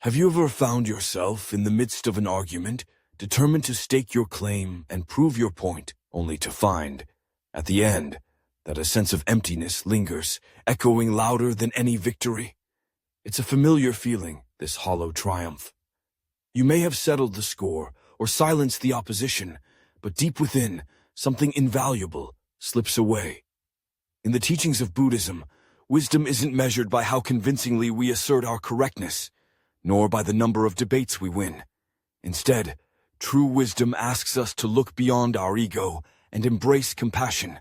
Have you ever found yourself in the midst of an argument, determined to stake your claim and prove your point, only to find, at the end, that a sense of emptiness lingers, echoing louder than any victory? It's a familiar feeling, this hollow triumph. You may have settled the score or silenced the opposition, but deep within, something invaluable slips away. In the teachings of Buddhism, wisdom isn't measured by how convincingly we assert our correctness, nor by the number of debates we win. Instead, true wisdom asks us to look beyond our ego and embrace compassion,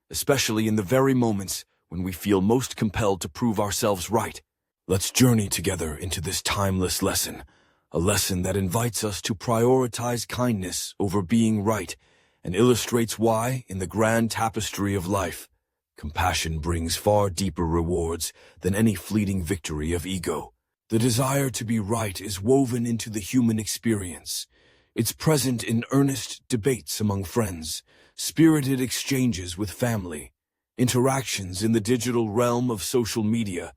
especially in the very moments when we feel most compelled to prove ourselves right. Let's journey together into this timeless lesson, a lesson that invites us to prioritize kindness over being right and illustrates why, in the grand tapestry of life, compassion brings far deeper rewards than any fleeting victory of ego. The desire to be right is woven into the human experience. It's present in earnest debates among friends, spirited exchanges with family, interactions in the digital realm of social media,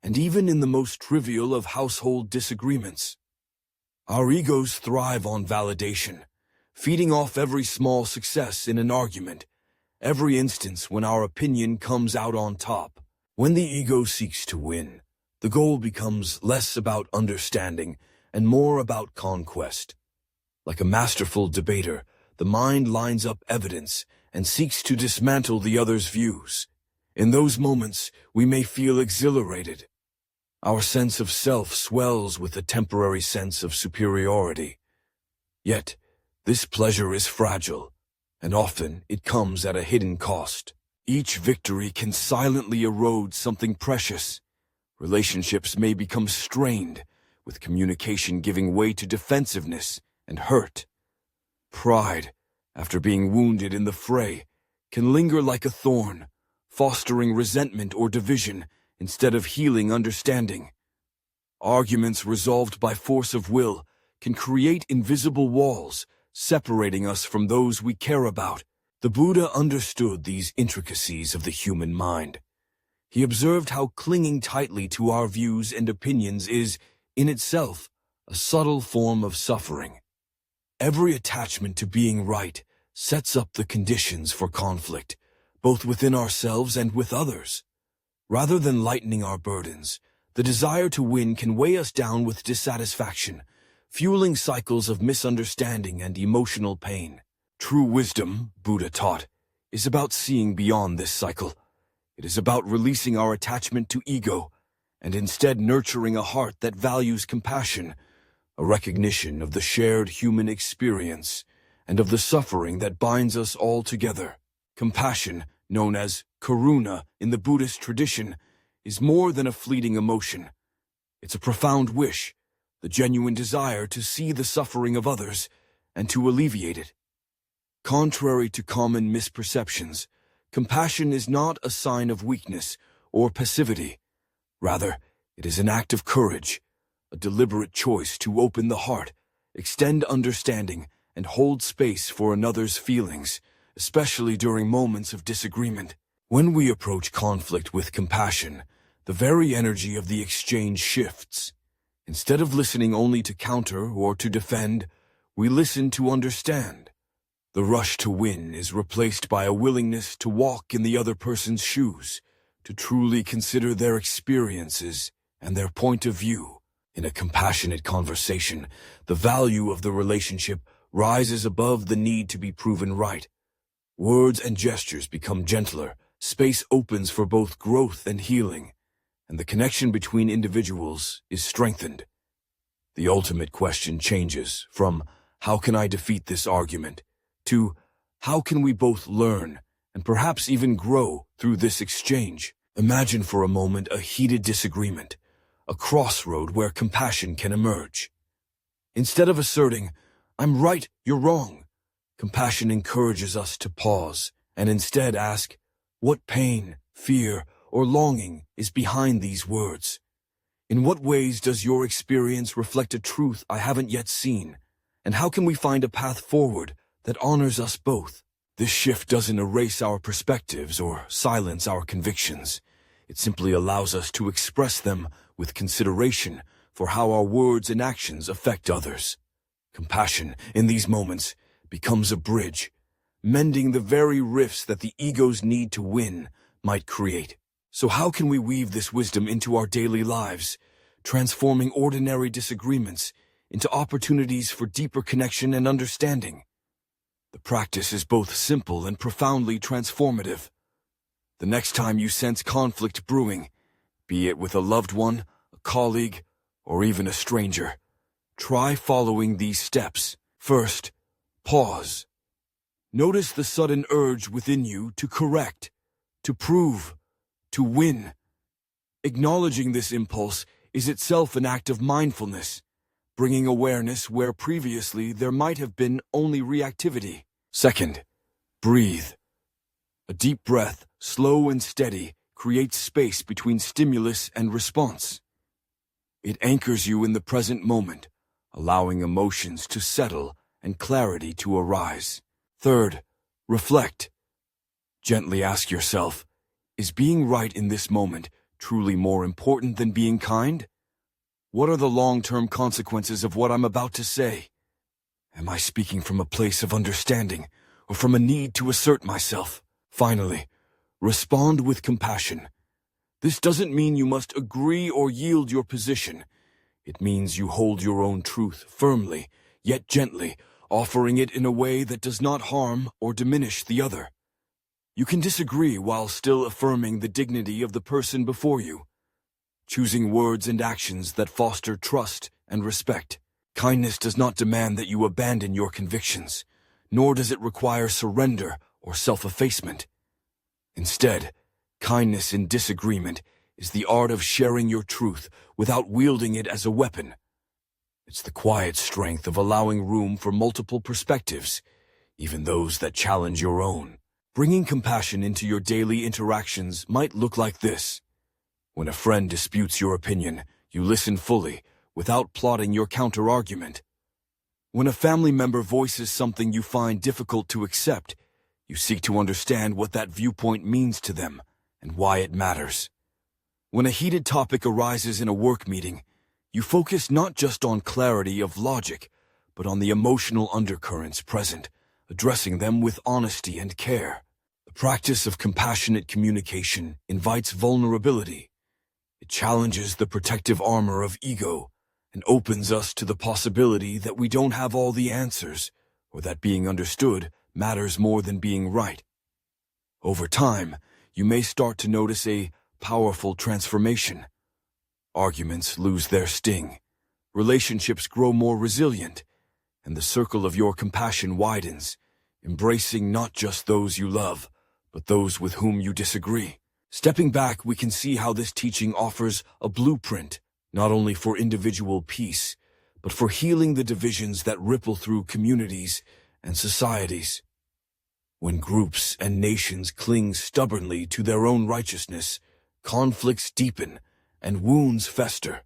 and even in the most trivial of household disagreements. Our egos thrive on validation, feeding off every small success in an argument, every instance when our opinion comes out on top. When the ego seeks to win, the goal becomes less about understanding and more about conquest. Like a masterful debater, the mind lines up evidence and seeks to dismantle the other's views. In those moments, we may feel exhilarated. Our sense of self swells with a temporary sense of superiority. Yet, this pleasure is fragile, and often it comes at a hidden cost. Each victory can silently erode something precious. Relationships may become strained, with communication giving way to defensiveness and hurt. Pride, after being wounded in the fray, can linger like a thorn, fostering resentment or division instead of healing understanding. Arguments resolved by force of will can create invisible walls, separating us from those we care about. The Buddha understood these intricacies of the human mind. He observed how clinging tightly to our views and opinions is, in itself, a subtle form of suffering. Every attachment to being right sets up the conditions for conflict, both within ourselves and with others. Rather than lightening our burdens, the desire to win can weigh us down with dissatisfaction, fueling cycles of misunderstanding and emotional pain. True wisdom, Buddha taught, is about seeing beyond this cycle. It is about releasing our attachment to ego and instead nurturing a heart that values compassion, a recognition of the shared human experience and of the suffering that binds us all together. Compassion, known as karuna in the Buddhist tradition, is more than a fleeting emotion. It's a profound wish, the genuine desire to see the suffering of others and to alleviate it. Contrary to common misperceptions, compassion is not a sign of weakness or passivity. Rather, it is an act of courage, a deliberate choice to open the heart, extend understanding, and hold space for another's feelings, especially during moments of disagreement. When we approach conflict with compassion, the very energy of the exchange shifts. Instead of listening only to counter or to defend, we listen to understand. The rush to win is replaced by a willingness to walk in the other person's shoes, to truly consider their experiences and their point of view. In a compassionate conversation, the value of the relationship rises above the need to be proven right. Words and gestures become gentler, space opens for both growth and healing, and the connection between individuals is strengthened. The ultimate question changes from, how can I defeat this argument, to, how can we both learn and perhaps even grow through this exchange? Imagine for a moment a heated disagreement, a crossroad where compassion can emerge. Instead of asserting, I'm right, you're wrong, compassion encourages us to pause and instead ask, what pain, fear, or longing is behind these words? In what ways does your experience reflect a truth I haven't yet seen? And how can we find a path forward that honors us both? This shift doesn't erase our perspectives or silence our convictions. It simply allows us to express them with consideration, for how our words and actions affect others. Compassion, in these moments, becomes a bridge, mending the very rifts that the ego's need to win might create. So how can we weave this wisdom into our daily lives, transforming ordinary disagreements into opportunities for deeper connection and understanding? The practice is both simple and profoundly transformative. The next time you sense conflict brewing, be it with a loved one, a colleague, or even a stranger, try following these steps. First, pause. Notice the sudden urge within you to correct, to prove, to win. Acknowledging this impulse is itself an act of mindfulness, bringing awareness where previously there might have been only reactivity. Second, breathe. A deep breath, slow and steady, creates space between stimulus and response. It anchors you in the present moment, allowing emotions to settle and clarity to arise. Third, reflect. Gently ask yourself, is being right in this moment truly more important than being kind? What are the long-term consequences of what I'm about to say? Am I speaking from a place of understanding or from a need to assert myself? Finally, respond with compassion. This doesn't mean you must agree or yield your position. It means you hold your own truth firmly, yet gently, offering it in a way that does not harm or diminish the other. You can disagree while still affirming the dignity of the person before you, choosing words and actions that foster trust and respect. Kindness does not demand that you abandon your convictions, nor does it require surrender or self-effacement. Instead, kindness in disagreement is the art of sharing your truth without wielding it as a weapon. It's the quiet strength of allowing room for multiple perspectives, even those that challenge your own. Bringing compassion into your daily interactions might look like this. When a friend disputes your opinion, you listen fully, without plotting your counter-argument. When a family member voices something you find difficult to accept, you seek to understand what that viewpoint means to them and why it matters. When a heated topic arises in a work meeting, you focus not just on clarity of logic, but on the emotional undercurrents present, addressing them with honesty and care. The practice of compassionate communication invites vulnerability. It challenges the protective armor of ego and opens us to the possibility that we don't have all the answers, or that being understood matters more than being right. Over time, you may start to notice a powerful transformation. Arguments lose their sting, relationships grow more resilient, and the circle of your compassion widens, embracing not just those you love, but those with whom you disagree. Stepping back, we can see how this teaching offers a blueprint, not only for individual peace, but for healing the divisions that ripple through communities and societies. When groups and nations cling stubbornly to their own righteousness, conflicts deepen and wounds fester.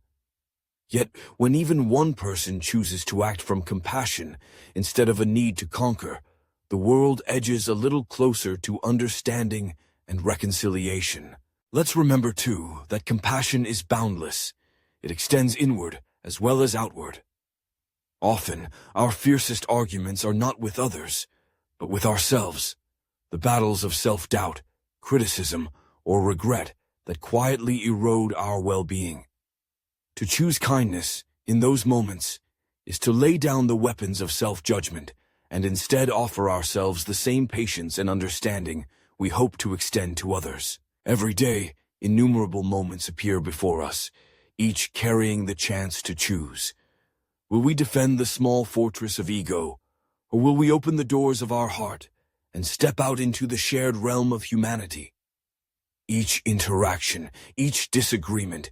Yet, when even one person chooses to act from compassion instead of a need to conquer, the world edges a little closer to understanding and reconciliation. Let's remember, too, that compassion is boundless. It extends inward as well as outward. Often, our fiercest arguments are not with others, but with ourselves. The battles of self-doubt, criticism, or regret that quietly erode our well-being. To choose kindness in those moments is to lay down the weapons of self-judgment and instead offer ourselves the same patience and understanding we hope to extend to others. Every day, innumerable moments appear before us, each carrying the chance to choose. Will we defend the small fortress of ego, or will we open the doors of our heart and step out into the shared realm of humanity? Each interaction, each disagreement,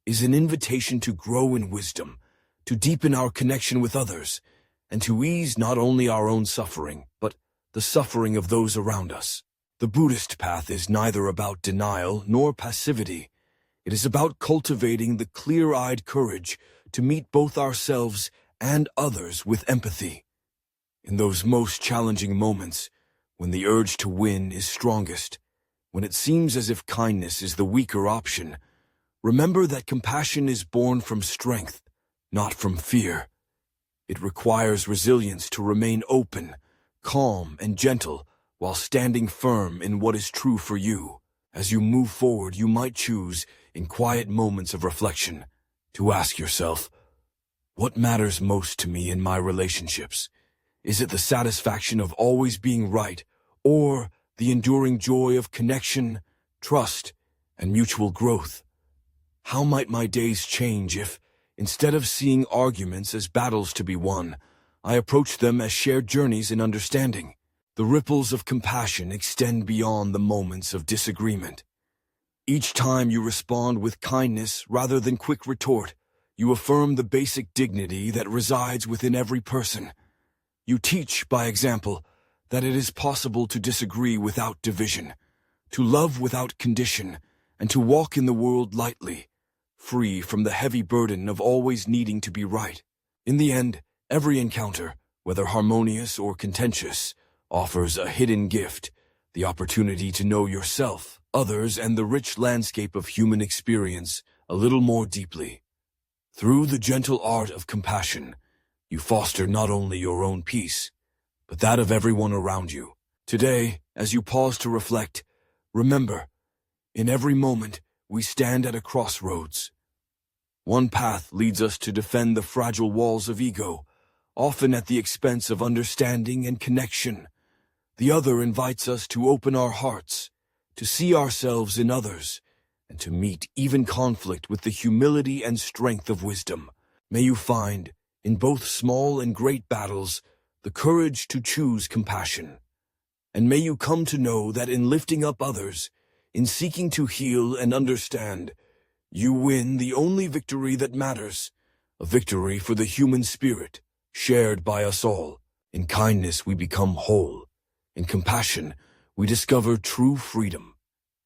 is an invitation to grow in wisdom, to deepen our connection with others, and to ease not only our own suffering, but the suffering of those around us. The Buddhist path is neither about denial nor passivity. It is about cultivating the clear-eyed courage to meet both ourselves and others with empathy. In those most challenging moments, when the urge to win is strongest, when it seems as if kindness is the weaker option, Remember that compassion is born from strength, not from fear. It requires resilience to remain open, calm, and gentle while standing firm in what is true for you. As you move forward, you might choose, in quiet moments of reflection, to ask yourself, what matters most to me in my relationships? Is it the satisfaction of always being right, or the enduring joy of connection, trust, and mutual growth? How might my days change if, instead of seeing arguments as battles to be won, I approached them as shared journeys in understanding? The ripples of compassion extend beyond the moments of disagreement. Each time you respond with kindness rather than quick retort, you affirm the basic dignity that resides within every person. You teach, by example, that it is possible to disagree without division, to love without condition, and to walk in the world lightly, free from the heavy burden of always needing to be right. In the end, every encounter, whether harmonious or contentious, offers a hidden gift, the opportunity to know yourself, others, and the rich landscape of human experience a little more deeply. Through the gentle art of compassion, you foster not only your own peace, but that of everyone around you. Today, as you pause to reflect, remember, in every moment, we stand at a crossroads. One path leads us to defend the fragile walls of ego, often at the expense of understanding and connection. The other invites us to open our hearts, to see ourselves in others, and to meet even conflict with the humility and strength of wisdom. May you find, in both small and great battles, the courage to choose compassion. And may you come to know that in lifting up others, in seeking to heal and understand, you win the only victory that matters, a victory for the human spirit, shared by us all. In kindness we become whole. In compassion we discover true freedom.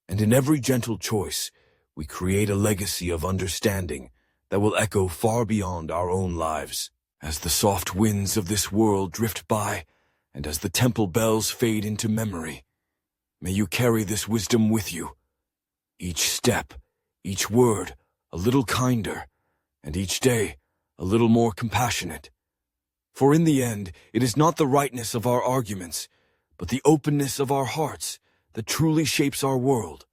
And in every gentle choice, we create a legacy of understanding that will echo far beyond our own lives. As the soft winds of this world drift by, and as the temple bells fade into memory, may you carry this wisdom with you. Each step, each word, a little kinder, and each day, a little more compassionate. For in the end, it is not the rightness of our arguments, but the openness of our hearts that truly shapes our world.